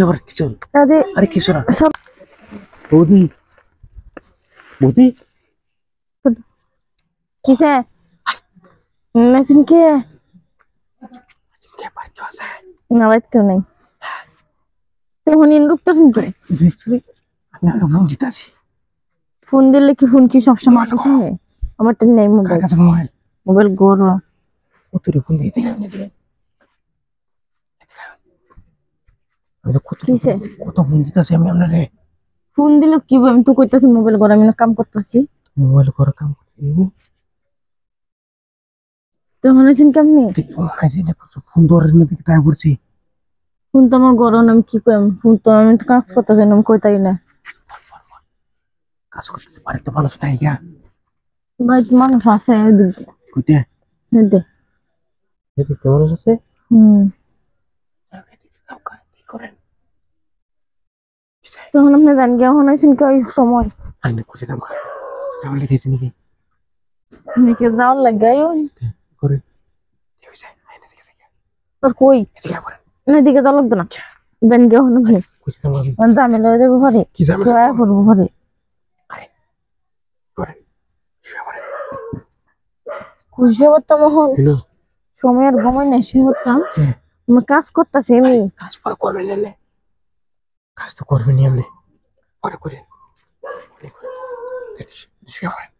শুয়ে পড়েন কিছু আরে আরে কিছু না সব বৌদি বৌদি কিসে মেশিন কে কে বাড়িতে আছে না বাইত কেউ নাই তখন লোকটা শুন করে আমি আগে ফোন দিতেছি ফোন দিলে কি ফোন কি সবসময় থাকে আমার তো নেই কার মোবাইল কাছে মোবাইল মোবাইল গরু কত ফোন দিয়ে দিলাম আমি তো কিসে কত ফোন দিতেছি আমি আপনারে ফোন দিলে কি আমি তো কইতাছি মোবাইল গরু আমি না কাম করতেছি মোবাইল করে কাম করছি তখন আছেন কেমনি ফোন ধরে দিকে তাই করছি ফোন তো আমার গরম আমি কি কইম ফোন তো আমি তো কাজ করতেছি আমি কইতাই না কাজ করতেছি বাড়িতে মানুষ নাই গা ভাই মানুষ আছে এদিকে কইতে দে এদিকে মানুষ আছে কি করেন তখন আপনি জান গিয়া হন আছেন কি ওই সময় আমি খুঁজে দাম যাওয়ার লেগেছি নাকি নাকি যাওয়ার লাগাই করে তোর কই না দিকে যাওয়া লাগবে না জান গিয়া হন ভাই খুঁজে দাম আমি ঝামেলা হয়ে যাবে ঘরে কি যাবে করবো ঘরে করেন শুয়ে পড়েন খুশি হতাম এখন সময়ের ঘুমাই নাই সে হতাম আমি কাজ করতেছি আমি কাজ পরে করবেন না কাজ তো করবেন নি আপনি পরে করেন শুয়ে পড়েন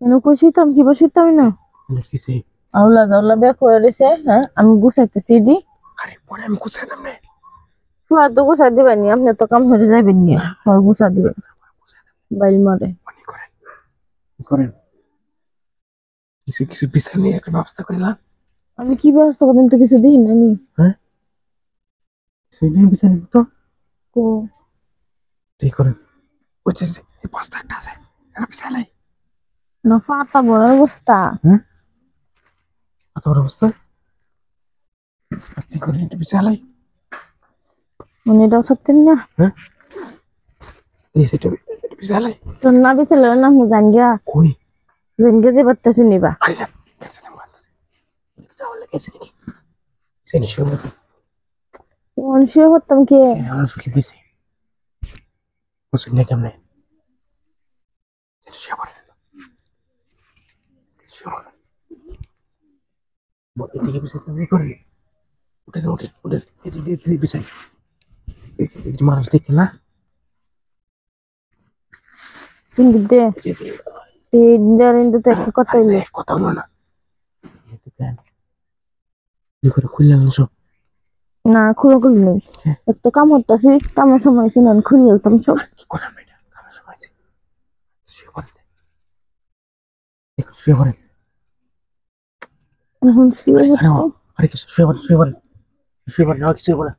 আমি খুশি হতাম কি বসিতাম না কিছু আউলা জাউলা বেক হয়ে রয়েছে হ্যাঁ আমি গুছাইতেছি দি আরে পরে আমি গুছাই দাম না ফুয়া তো গুছা দিবেন নি আপনি তো কাম হয়ে যাবেন নি গুছা দিবেন বাইল মারে করেন করেন কিছু কিছু বিচার নিয়ে একটা ব্যবস্থা করিলাম আমি কি ব্যবস্থা করবেন তো কিছু দিন আমি হ্যাঁ সেদিন বিচার নিব তো তো ঠিক করেন বুঝছে এই বস্তা একটা আছে এটা বিছালাই না ফাটা বড় অবস্থা হ্যাঁ কত বড় অবস্থা ঠিক করেন এটা বিছালাই মানে এটাও সত্যি না হ্যাঁ এই সেটা বিছালাই তো না বিচলে না আমি জান গিয়া কই জান গিয়া যে বাত্তা শুনিবা আরে না কেসে নাম গাছ যাওয়ার লেগেছে নাকি সে নিশ্চয় অনসিও হতাম কি আমার ফুলি গেছে বুঝুন না কেমনে শুয়ে পড়েন শুয়ে পড়েন এদিকে বিছাই তুমি করেন উঠেন উঠেন উঠেন এদিকে বিছাই এদিকে মানুষ দেখে না কিন্তু দে এই দিন তো একটা কথা হইলো কথা হলো না করে খুললেন সব না খুলে খুলে নেই একটা কাম হতাছি কামের সময় শুনেন খুলে যেতাম সব কি করার মেয়েটা কামের সময় শুয়ে পড়েন শুয়ে পড়েন এখন শুয়ে আরে কিছু শুয়ে পড়েন শুয়ে পড়েন শুয়ে পড়েন কিছু বলে